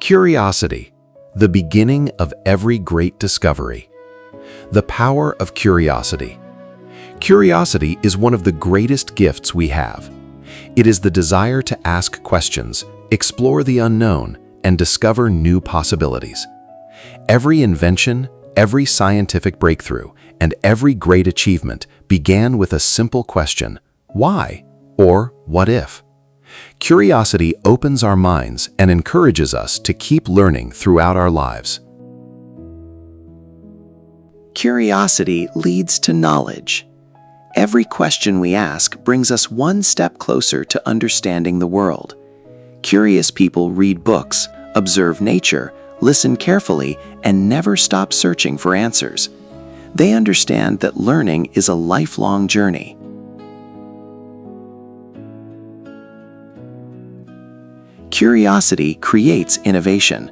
Curiosity, the beginning of every great discovery. The power of curiosity. Curiosity is one of the greatest gifts we have. It is the desire to ask questions, explore the unknown, and discover new possibilities. Every invention, every scientific breakthrough, and every great achievement began with a simple question: why? Or what if? Curiosity opens our minds and encourages us to keep learning throughout our lives. Curiosity leads to knowledge. Every question we ask brings us one step closer to understanding the world. Curious people read books, observe nature, listen carefully, and never stop searching for answers. They understand that learning is a lifelong journey. Curiosity creates innovation.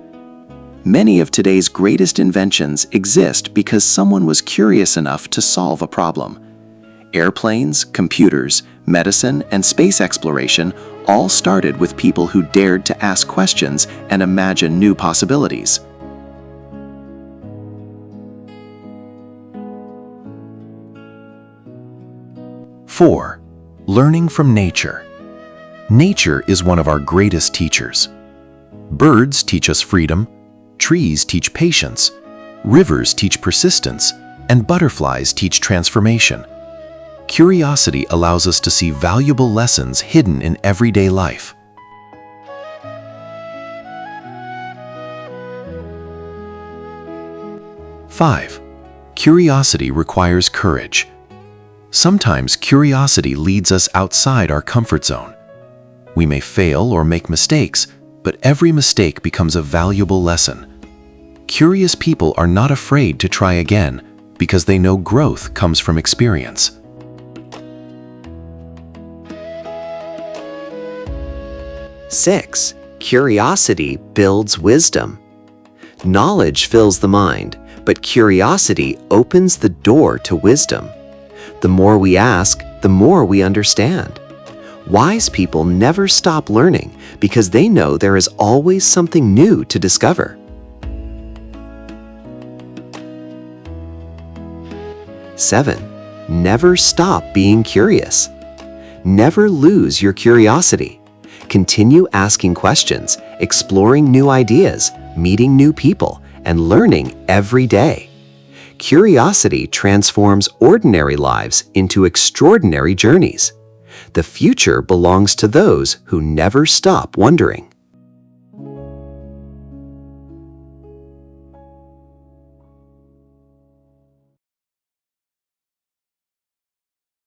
Many of today's greatest inventions exist because someone was curious enough to solve a problem. Airplanes, computers, medicine, and space exploration all started with people who dared to ask questions and imagine new possibilities. Four, learning from nature. Nature is one of our greatest teachers. Birds teach us freedom, trees teach patience, rivers teach persistence, and butterflies teach transformation. Curiosity allows us to see valuable lessons hidden in everyday life. Five, curiosity requires courage. Sometimes curiosity leads us outside our comfort zone. We may fail or make mistakes, but every mistake becomes a valuable lesson. Curious people are not afraid to try again because they know growth comes from experience. 6. Curiosity builds wisdom. Knowledge fills the mind, but curiosity opens the door to wisdom. The more we ask, the more we understand. Wise people never stop learning because they know there is always something new to discover. 7. Never stop being curious. Never lose your curiosity. Continue asking questions, exploring new ideas, meeting new people, and learning every day. Curiosity transforms ordinary lives into extraordinary journeys. The future belongs to those who never stop wondering.